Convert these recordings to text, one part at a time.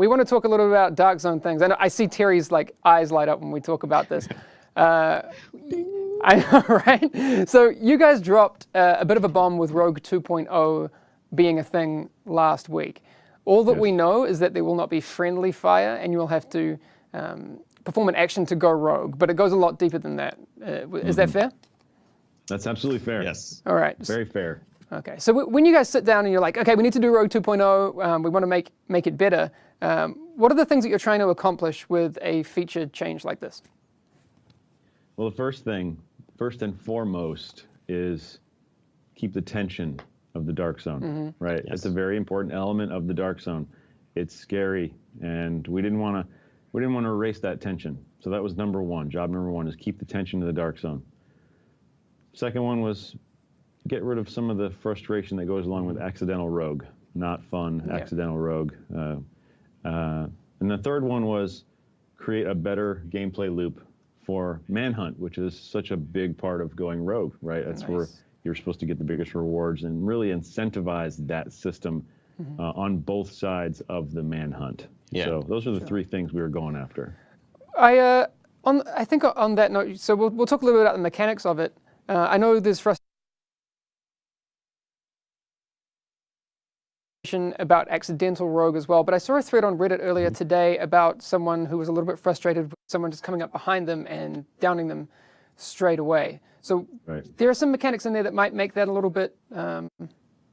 we want to talk a little bit about Dark Zone things. I see Terry's like eyes light up when we talk about this. I know, right? So you guys dropped a bit of a bomb with Rogue 2.0 being a thing last week. All that we know is that there will not be friendly fire, and you will have to perform an action to go rogue. But it goes a lot deeper than that. Is that fair? That's absolutely fair. Yes. All right. Very fair. Okay. So when you guys sit down and you're like, okay, we need to do Rogue 2.0. We want to make it better. What are the things that you're trying to accomplish with a feature change like this? Well, the first and foremost, is keep the tension of the Dark Zone, right? Yes. It's a very important element of the Dark Zone. It's scary, and we didn't want to erase that tension. So that was number one. Job number one is keep the tension of the Dark Zone. Second one was get rid of some of the frustration that goes along with accidental rogue, not fun, accidental rogue. And the third one was create a better gameplay loop for Manhunt, which is such a big part of going rogue, right? That's where you're supposed to get the biggest rewards, and really incentivize that system on both sides of the Manhunt. Yeah. So those are the three things we were going after. I think on that note, so we'll talk a little bit about the mechanics of it. I know there's frustration about accidental rogue as well, but I saw a thread on Reddit earlier today about someone who was a little bit frustrated with someone just coming up behind them and downing them straight away. So there are some mechanics in there that might make that a little bit, you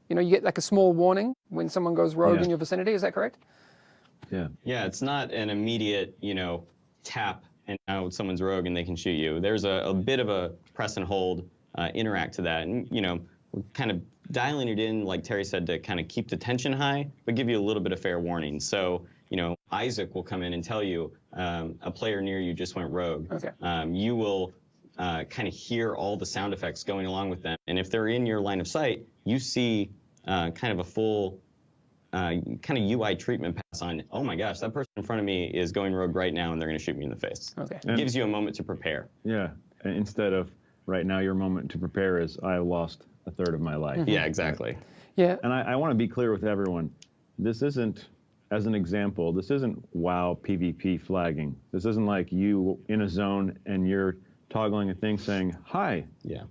get like a small warning when someone goes rogue in your vicinity. Is that correct? Yeah. Yeah, it's not an immediate, tap and now someone's rogue and they can shoot you. There's a bit of a press and hold, interact to that. And, we're kind of dialing it in, like Terry said, to kind of keep the tension high, but give you a little bit of fair warning. So, Isaac will come in and tell you a player near you just went rogue. Okay. You will kind of hear all the sound effects going along with them. And if they're in your line of sight, you see kind of a full kind of UI treatment pass on, oh my gosh, that person in front of me is going rogue right now and they're going to shoot me in the face. Okay. It gives you a moment to prepare. Yeah. And instead of right now, your moment to prepare is I lost a third of my life. Yeah, exactly. Yeah. And I want to be clear with everyone. This isn't, as an example, this isn't WoW PvP flagging. This isn't like you in a zone and you're toggling a thing saying, hi,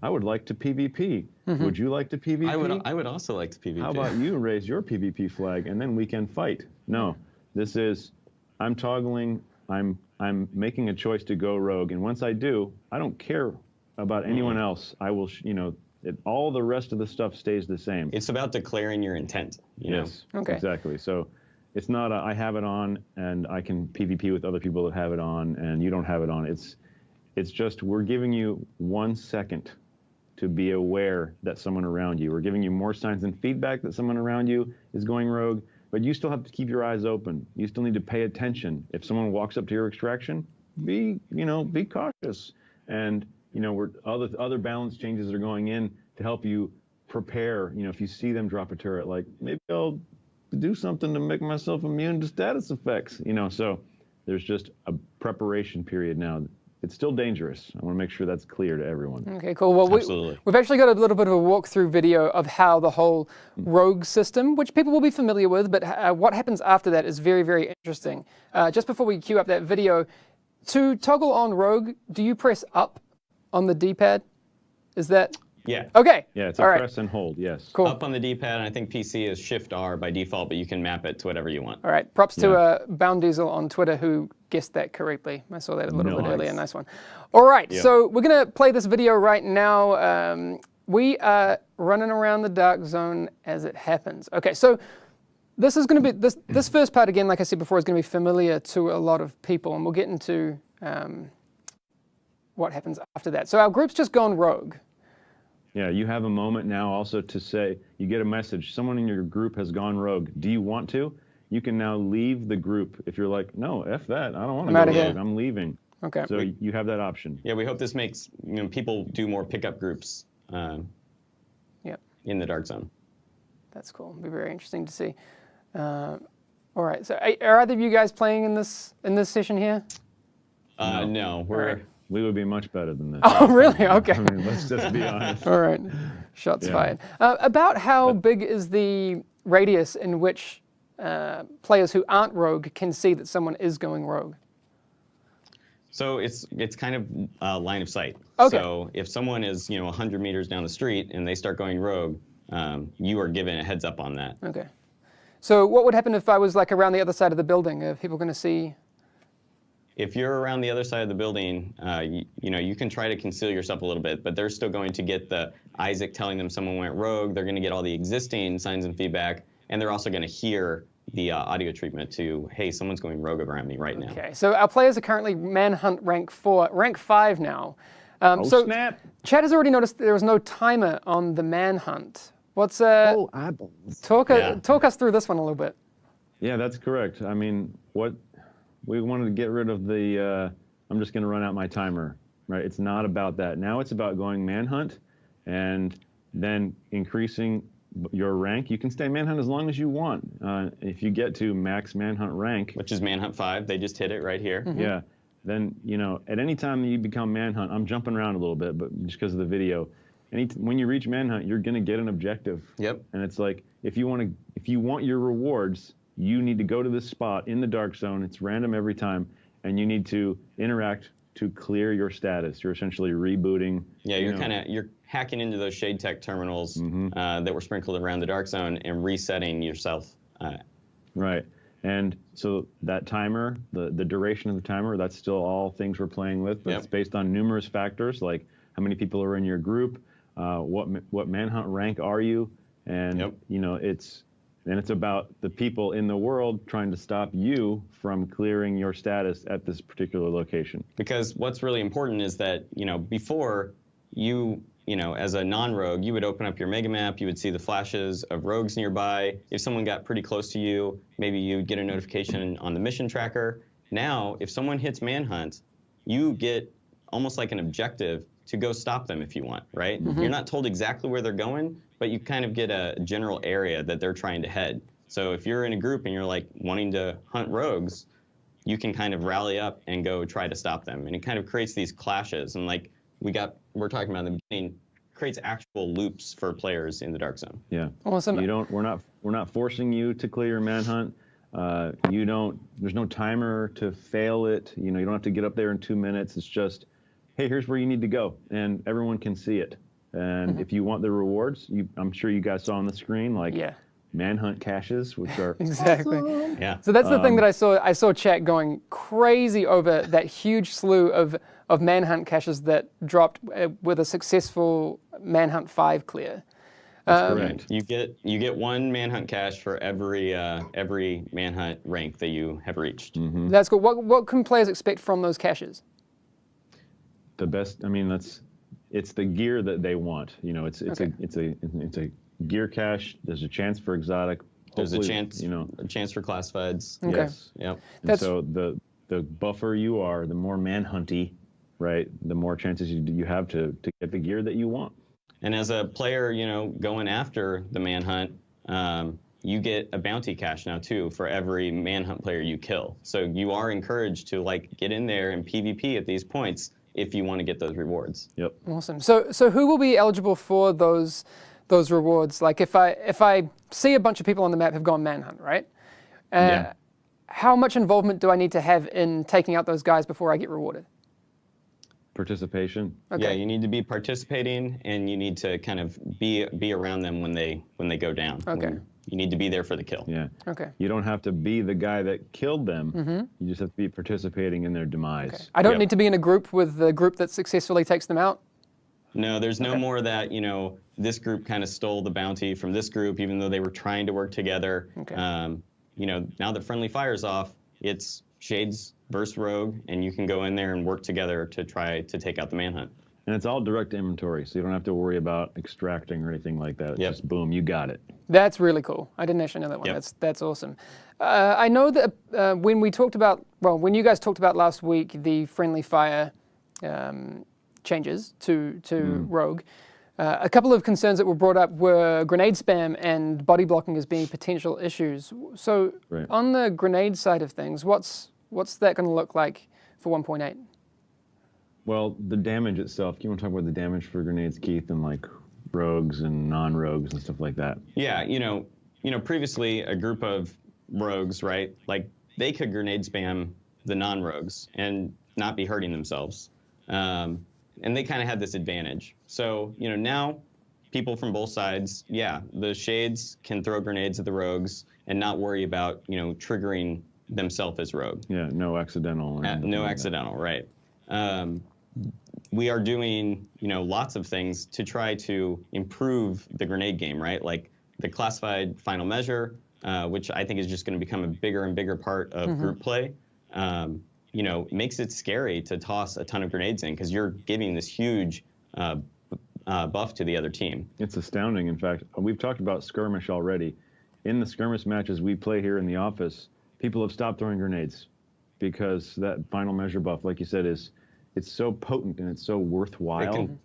I would like to PvP. Would you like to PvP? I would also like to PvP. How about you raise your PvP flag and then we can fight? No, this is, I'm toggling, I'm making a choice to go rogue. And once I do, I don't care about anyone else. I will, all the rest of the stuff stays the same. It's about declaring your intent. Yes, exactly. So it's not I have it on and I can PvP with other people that have it on and you don't have it on. It's just we're giving you 1 second to be aware that someone around you. We're giving you more signs and feedback that someone around you is going rogue, but you still have to keep your eyes open. You still need to pay attention. If someone walks up to your extraction, be cautious. And other balance changes are going in to help you prepare. If you see them drop a turret, like maybe I'll do something to make myself immune to status effects. So there's just a preparation period now. It's still dangerous. I want to make sure that's clear to everyone. Okay, cool. Well, we've actually got a little bit of a walkthrough video of how the whole rogue system, which people will be familiar with, but what happens after that is very, very interesting. Just before we cue up that video, to toggle on rogue, do you press up on the D-pad? Is that? Yeah. Okay. Yeah, it's a press and hold, yes. Cool. Up on the D-pad, and I think PC is Shift-R by default, but you can map it to whatever you want. All right. Props to Bound Diesel on Twitter who guessed that correctly. I saw that a little bit earlier. Nice one. All right. Yeah. So we're going to play this video right now. We are running around the Dark Zone as it happens. Okay, so this is going to be, this first part, again, like I said before, is going to be familiar to a lot of people, and we'll get into what happens after that. So our group's just gone rogue. Yeah, you have a moment now also to say, you get a message, someone in your group has gone rogue. Do you want to? You can now leave the group. If you're like, no, F that, I don't want to go rogue, I'm leaving. Okay. So you have that option. Yeah, we hope this makes people do more pickup groups in the Dark Zone. That's cool. It'll be very interesting to see. All right, so are either of you guys playing in this session here? No, we're... We would be much better than this. Oh, really? Okay. I mean, let's just be honest. All right. Shots fired. About how big is the radius in which players who aren't rogue can see that someone is going rogue? So it's kind of line of sight. Okay. So if someone is 100 meters down the street and they start going rogue, you are given a heads up on that. Okay. So what would happen if I was like around the other side of the building? Are people going to see? If you're around the other side of the building, you can try to conceal yourself a little bit, but they're still going to get the Isaac telling them someone went rogue. They're going to get all the existing signs and feedback, and they're also going to hear the audio treatment to, hey, someone's going rogue around me right now. Okay, so our players are currently Manhunt rank 5 now. So snap! Chad has already noticed there was no timer on the Manhunt. What's Eyeballs. talk us through this one a little bit. Yeah, that's correct. I mean, what we wanted to get rid of the I'm just going to run out my timer, right? It's not about that. Now it's about going Manhunt and then increasing your rank. You can stay Manhunt as long as you want. If you get to max Manhunt rank, Which is Manhunt 5. They just hit it right here. yeah, then, at any time that you become Manhunt, I'm jumping around a little bit, but just because of the video, when you reach Manhunt, you're going to get an objective. Yep. And it's like, if you want your rewards, you need to go to this spot in the dark zone. It's random every time, and you need to interact to clear your status. You're essentially rebooting. Yeah, you're hacking into those shade tech terminals that were sprinkled around the dark zone and resetting yourself. Right. And so that timer, the duration of the timer, that's still all things we're playing with, but it's based on numerous factors like how many people are in your group, what Manhunt rank are you, and it's about the people in the world trying to stop you from clearing your status at this particular location. Because what's really important is that, before you as a non-rogue, you would open up your mega map, you would see the flashes of rogues nearby. If someone got pretty close to you, maybe you'd get a notification on the mission tracker. Now, if someone hits Manhunt, you get almost like an objective to go stop them if you want, right? You're not told exactly where they're going, but you kind of get a general area that they're trying to head. So if you're in a group and you're like wanting to hunt rogues, you can kind of rally up and go try to stop them. And it kind of creates these clashes. And like we're talking about in the beginning, creates actual loops for players in the dark zone. Yeah. Awesome. We're not forcing you to clear your Manhunt. There's no timer to fail it. You don't have to get up there in 2 minutes. It's just, hey, here's where you need to go, and everyone can see it. And if you want the rewards, I'm sure you guys saw on the screen, Manhunt caches, which are exactly. awesome. Yeah. So that's the thing that I saw. I saw chat going crazy over that huge slew of Manhunt caches that dropped with a successful Manhunt 5 clear. That's correct. You get one Manhunt cache for every Manhunt rank that you have reached. That's good. What can players expect from those caches? The best. I mean, it's the gear that they want. It's a gear cache. There's a chance for exotic. There's a chance for classifieds. Okay. Yes. Yep. And so the buffer you are, the more manhunty, right? The more chances you have to get the gear that you want. And as a player, going after the Manhunt, you get a bounty cache now too for every Manhunt player you kill. So you are encouraged to get in there and PvP at these points if you want to get those rewards. Yep. Awesome. So who will be eligible for those rewards? Like if I see a bunch of people on the map have gone Manhunt, right? Yeah. How much involvement do I need to have in taking out those guys before I get rewarded? Participation. Okay. Yeah, you need to be participating, and you need to kind of be around them when they go down. Okay. You need to be there for the kill. Yeah. Okay. You don't have to be the guy that killed them. You just have to be participating in their demise. Okay. I don't need to be in a group with the group that successfully takes them out? No, there's no more that, this group kind of stole the bounty from this group, even though they were trying to work together. Okay. Now that friendly fire's off, it's Shades versus Rogue, and you can go in there and work together to try to take out the Manhunt. And it's all direct inventory, so you don't have to worry about extracting or anything like that. It's just boom, you got it. That's really cool. I didn't actually know that one. Yep. That's awesome. I know that when you guys talked about last week the friendly fire changes to Rogue, a couple of concerns that were brought up were grenade spam and body blocking as being potential issues. So on the grenade side of things, what's that going to look like for 1.8? Well, the damage itself. Do you want to talk about the damage for grenades, Keith, and rogues and non-rogues and stuff like that? Yeah, previously a group of rogues, right? Like they could grenade spam the non-rogues and not be hurting themselves. And they kind of had this advantage. So, now people from both sides, yeah, the shades can throw grenades at the rogues and not worry about, triggering themselves as rogue. Yeah, no accidental. No accidental, right. We are doing, lots of things to try to improve the grenade game, right? Like the classified final measure, which I think is just going to become a bigger and bigger part of group play. Makes it scary to toss a ton of grenades in because you're giving this huge buff to the other team. It's astounding. In fact, we've talked about skirmish already. In the skirmish matches we play here in the office, people have stopped throwing grenades because that final measure buff, like you said, it's so potent and it's so worthwhile. It can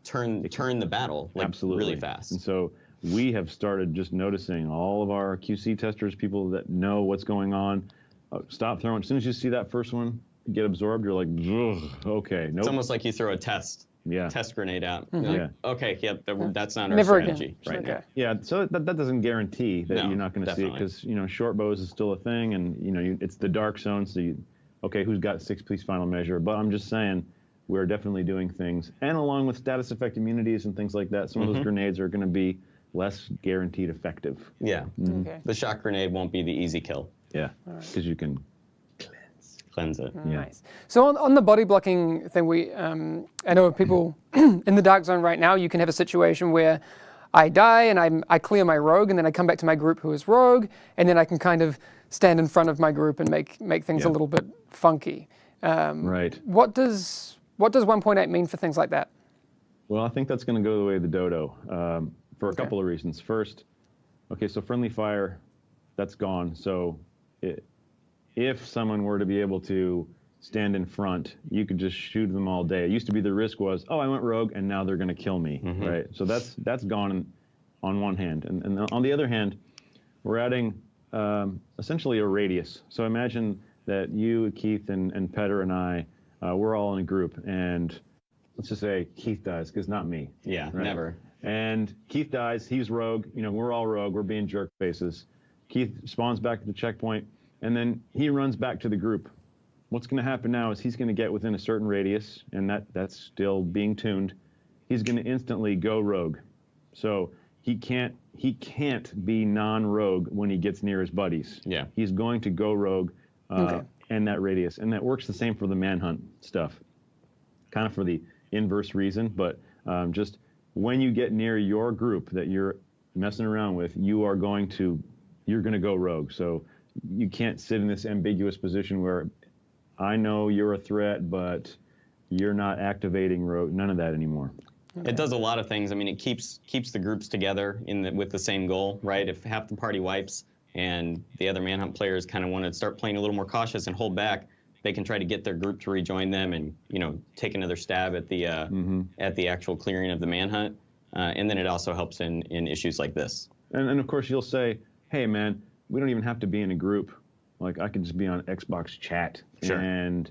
turn the battle absolutely really fast. And so we have started just noticing all of our QC testers, people that know what's going on, stop throwing. As soon as you see that first one get absorbed, you're like, okay, nope. It's almost like you throw a test grenade out. Like, okay, yep, that's not our strategy right now. Yeah, so that doesn't guarantee that you're not going to see it because short bows is still a thing, and it's the dark zone. So who's got 6-piece final measure? But I'm just saying we're definitely doing things, and along with status effect immunities and things like that, some of those grenades are going to be less guaranteed effective. Yeah, the shock grenade won't be the easy kill. Yeah, because you can cleanse it. Nice. So on the body blocking thing, I know people in the dark zone right now, you can have a situation where I die and I clear my rogue, and then I come back to my group who is rogue, and then I can kind of stand in front of my group and make things a little bit funky. Right. What does 1.8 mean for things like that? Well, I think that's going to go the way of the dodo for a couple of reasons. First, so friendly fire, that's gone. So if someone were to be able to stand in front, you could just shoot them all day. It used to be the risk was, I went rogue, and now they're going to kill me, right? So that's gone on one hand. And on the other hand, we're adding essentially a radius. So imagine that you, Keith, and Petter and I, we're all in a group, and let's just say Keith dies, because not me. Yeah, right? Never. And Keith dies, he's rogue, we're all rogue, we're being jerk faces. Keith spawns back at the checkpoint, and then he runs back to the group. What's going to happen now is he's going to get within a certain radius, and that's still being tuned. He's going to instantly go rogue. So he can't be non-rogue when he gets near his buddies. Yeah. He's going to go rogue in that radius, and that works the same for the manhunt stuff. Kind of for the inverse reason, but just when you get near your group that you're messing around with, you're going to go rogue. So you can't sit in this ambiguous position where I know you're a threat, but you're not activating rogue. None of that anymore. Okay. It does a lot of things. I mean, it keeps the groups together with the same goal, right? If half the party wipes and the other manhunt players kind of want to start playing a little more cautious and hold back, they can try to get their group to rejoin them and take another stab at the actual clearing of the manhunt. And then it also helps in issues like this. And of course you'll say, hey man, we don't even have to be in a group. Like I could just be on Xbox chat, and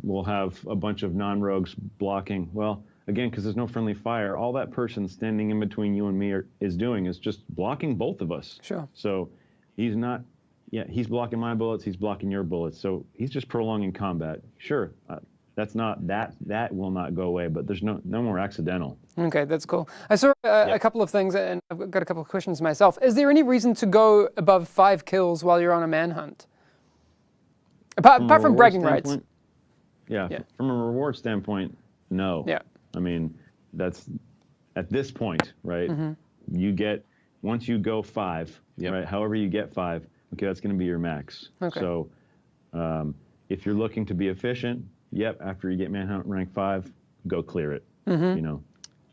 we'll have a bunch of non-rogues blocking. Well, again, because there's no friendly fire, all that person standing in between you and me is doing is just blocking both of us. Sure. So he's blocking my bullets, he's blocking your bullets. So he's just prolonging combat. Sure, that will not go away, but there's no more accidental. Okay, that's cool. I saw a couple of things, and I've got a couple of questions myself. Is there any reason to go above 5 kills while you're on a manhunt? Apart from bragging rights. Yeah, from a reward standpoint, no. Yeah. I mean, that's at this point, right? You get, once you go 5, right? However you get 5, okay, that's going to be your max. Okay. So if you're looking to be efficient, after you get manhunt rank 5, go clear it.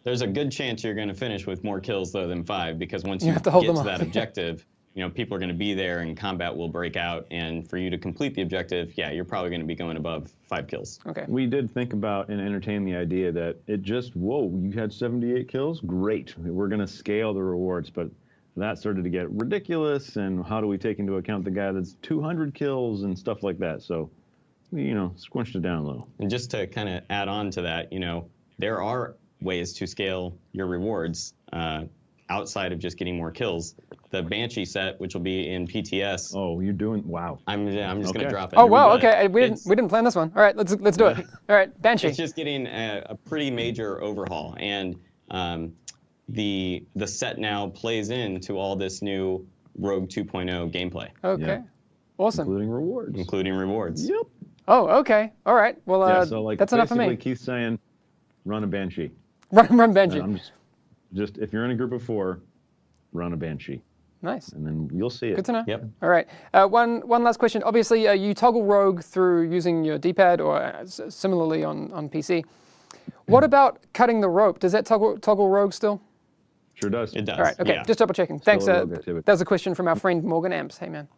There's a good chance you're going to finish with more kills though than 5, because once you have to hold get them to off. that objective, people are going to be there and combat will break out. And for you to complete the objective, you're probably going to be going above 5 kills. Okay. We did think about and entertain the idea that you had 78 kills? Great. We're going to scale the rewards, but that started to get ridiculous. And how do we take into account the guy that's 200 kills and stuff like that? So, squinched it down a little. And just to kind of add on to that, there are ways to scale your rewards. outside of just getting more kills. The Banshee set, which will be in PTS. Oh, you're doing wow. I'm just Okay. gonna drop it. Oh wow, But okay. We didn't plan this one. All right, let's do it. All right, Banshee. It's just getting a pretty major overhaul, and the set now plays into all this new Rogue 2.0 gameplay, Okay. Yeah. Awesome. Including rewards. including rewards. Yep. Oh, okay. All right. Well, Yeah, so like that's enough for basically me. Keith's saying, run a Banshee. Run Banshee. And I'm just if you're in a group of 4, run a Banshee, Nice. and then you'll see it. Good to know. Yep. All right. One last question. Obviously, you toggle Rogue through using your D-pad, or similarly on PC. What about cutting the rope? Does that toggle Rogue still? Sure does. It does. All right. Okay. Yeah. Just double checking. Thanks. a rogue activity. That was a question from our friend Morgan Amps. Hey man.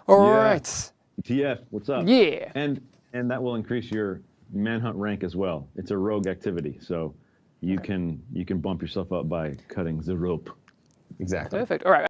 All Yeah. right. TF, what's up? Yeah. And that will increase your manhunt rank as well. It's a rogue activity, so you can bump yourself up by cutting the rope. Exactly. Perfect. All right.